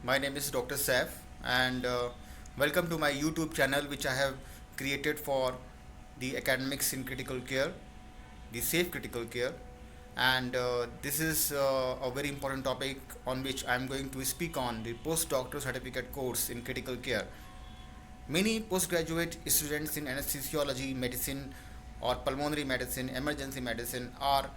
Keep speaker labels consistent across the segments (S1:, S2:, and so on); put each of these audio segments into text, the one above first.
S1: My name is Dr. Saif, and welcome to my YouTube channel, which I have created for the academics in critical care, the safe critical care. And this is a very important topic on which I am going to speak on the postdoctoral certificate course in critical care. Many postgraduate students in anesthesiology, medicine, or pulmonary medicine, emergency medicine are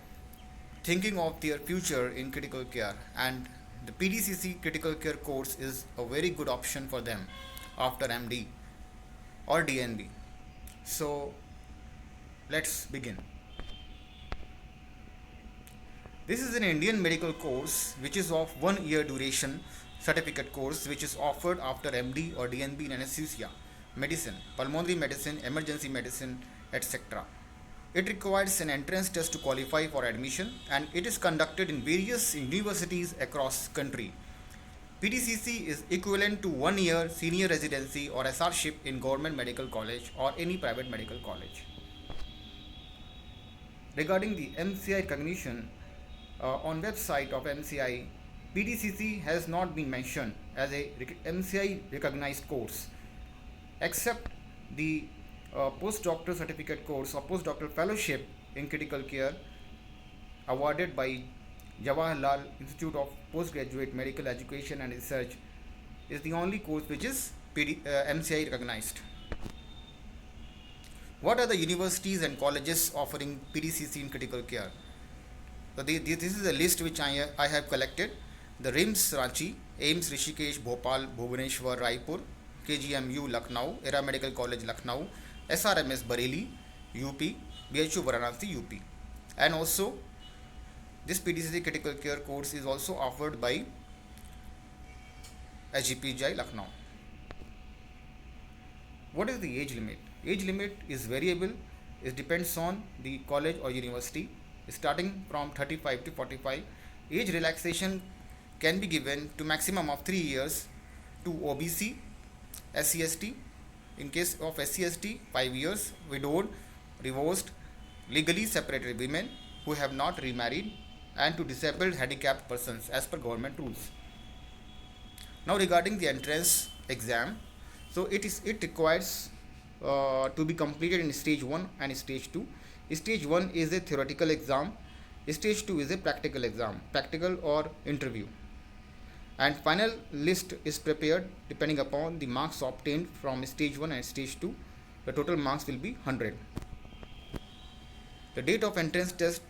S1: thinking of their future in critical care, and the PDCC critical care course is a very good option for them after MD or DNB. So let's begin. This is an Indian medical course which is of 1 year duration certificate course which is offered after MD or DNB in anesthesia, medicine, pulmonary medicine, emergency medicine, etc. It requires an entrance test to qualify for admission, and it is conducted in various universities across country. PDCC is equivalent to 1 year senior residency or SRship in government medical college or any private medical college. Regarding the MCI recognition, on website of MCI, PDCC has not been mentioned as a MCI recognized course, except the postdoctoral certificate course or postdoctoral fellowship in critical care awarded by Jawaharlal Institute of Postgraduate Medical Education and Research is the only course which is MCI recognized. What are the universities and colleges offering PDCC in critical care? So this is a list which I have collected. The RIMS Ranchi, AIMS Rishikesh, Bhopal, Bhubaneswar, Raipur, KGMU Lucknow, Era Medical College Lucknow, SRMS Bareilly, UP, BHU Varanasi, UP. And also, this PDCC critical care course is also offered by HGPGI Lucknow. What is the age limit? Age limit is variable. It depends on the college or university. Starting from 35 to 45, age relaxation can be given to maximum of 3 years to OBC, SCST. In case of SCST, 5 years, widowed, divorced, legally separated women who have not remarried, and to disabled handicapped persons as per government rules. Now regarding the entrance exam, so it requires to be completed in stage 1 and stage 2. Stage 1 is a theoretical exam, stage 2 is a practical exam, practical or interview, and final list is prepared depending upon the marks obtained from stage 1 and stage 2. The total marks will be 100. The date of entrance test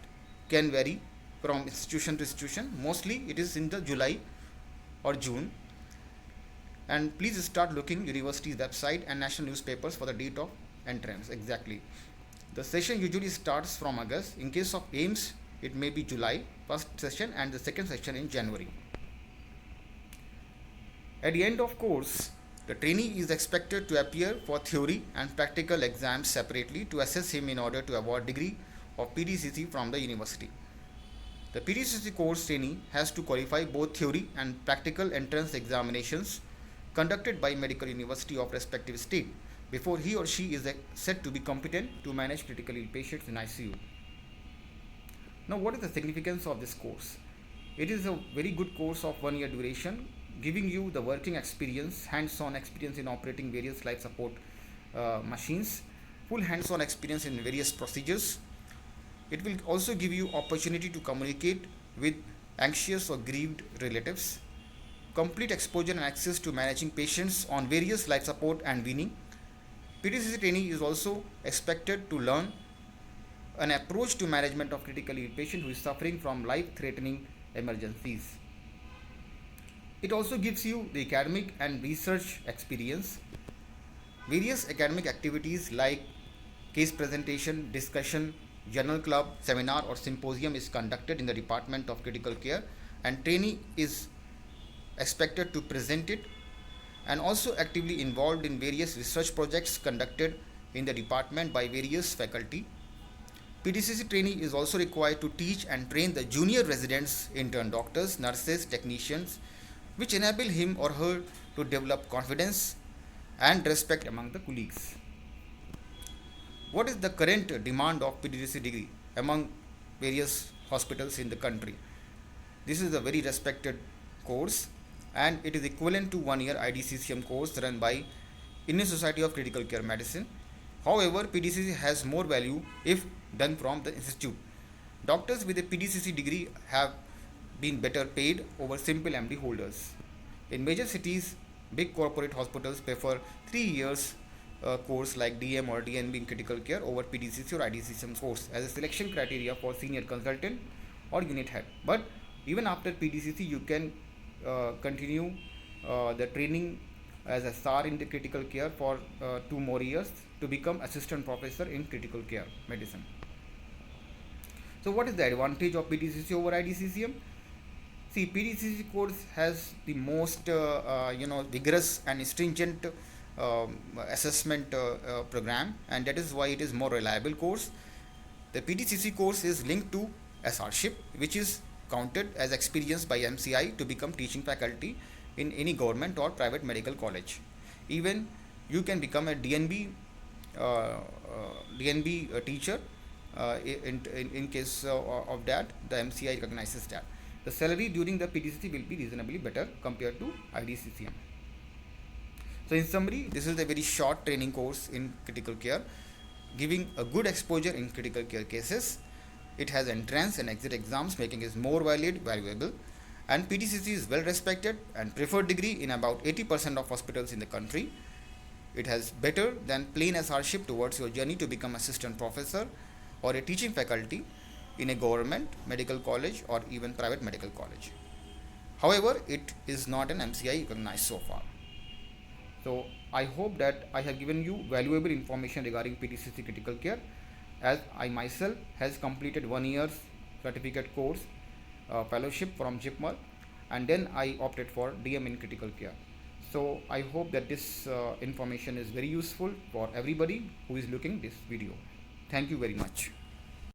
S1: can vary from institution to institution. Mostly it is in the July or June, and please start looking university's website and national newspapers for the date of entrance exactly. The session usually starts from August. In case of AIMS, it may be July first session and the second session in January. At the end of course, the trainee is expected to appear for theory and practical exams separately to assess him in order to award degree of PDCC from the university. The PDCC course trainee has to qualify both theory and practical entrance examinations conducted by medical university of respective state before he or she is said to be competent to manage critically ill patients in ICU. Now, what is the significance of this course? It is a very good course of 1 year duration, giving you the working experience, hands-on experience in operating various life support machines, full hands-on experience in various procedures. It will also give you opportunity to communicate with anxious or grieved relatives, complete exposure and access to managing patients on various life support and weaning. PDCC trainee is also expected to learn an approach to management of critically ill patient who is suffering from life-threatening emergencies. It also gives you the academic and research experience. Various academic activities like case presentation, discussion, journal club, seminar or symposium is conducted in the Department of Critical Care, and trainee is expected to present it, and also actively involved in various research projects conducted in the department by various faculty. PDCC trainee is also required to teach and train the junior residents, intern doctors, nurses, technicians, which enable him or her to develop confidence and respect among the colleagues. What is the current demand of PDCC degree among various hospitals in the country? This is a very respected course. and it is equivalent to 1 year IDCCM course run by Indian Society of Critical Care Medicine. However, PDCC has more value if done from the institute. Doctors with a PDCC degree have been better paid over simple MD holders. In major cities, big corporate hospitals prefer 3 years course like DM or DNB in critical care over PDCC or IDCCM course as a selection criteria for senior consultant or unit head. But even after PDCC, you can continue the training as a SAR in the critical care for 2 more years to become assistant professor in critical care medicine. So what is the advantage of PDCC over IDCCM? See, PDCC course has the most vigorous and stringent assessment program, and that is why it is more reliable course. The PDCC course is linked to SRship, which is counted as experience by MCI to become teaching faculty in any government or private medical college. Even you can become a DNB teacher in case of that. The MCI recognizes that the salary during the PDCC will be reasonably better compared to IDCCM. So in summary, this is a very short training course in critical care, giving a good exposure in critical care cases. It has entrance and exit exams, making it more valuable. And PDCC is well respected and preferred degree in about 80% of hospitals in the country. It has better than plain SRship towards your journey to become assistant professor or a teaching faculty in a government medical college or even private medical college. However, it is not an MCI recognized so far. So I hope that I have given you valuable information regarding PDCC critical care, as I myself has completed 1 year's certificate course fellowship from JIPMER, and then I opted for DM in critical care. So I hope that this information is very useful for everybody who is looking this video. Thank you very much.